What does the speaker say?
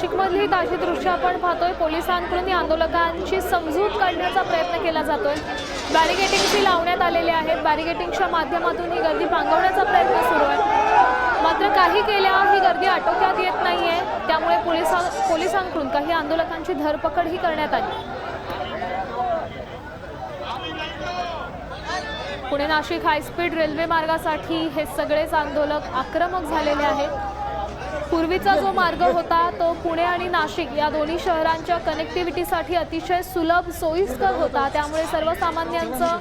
नाशिकमधली ताजी दृश्य आपण पाहतोय। पोलिसांकडून या आंदोलकांची समजूत काढण्याचा प्रयत्न केला जातोय। बॅरिगेटिंगची लावण्यात आलेले आहेत। बॅरिगेटिंगच्या माध्यमातून ही गर्दी पांगवण्याचा प्रयत्न सुरू आहे, मात्र काही केल्या ही गर्दी आटोक्यात येत नाहीये। त्यामुळे पोलिसांकडून काही आंदोलकांची धरपकड ही करण्यात आली। पुणे नाशिक हायस्पीड रेल्वे मार्गासाठी हे सगळेच आंदोलक आक्रमक झालेले आहेत। पूर्वीचा जो मार्ग होता तो पुणे आणि नाशिक या दोन्ही शहरांच्या कनेक्टिव्हिटीसाठी अतिशय सुलभ सोयीस्कर होता, त्यामुळे सर्वसामान्यांचं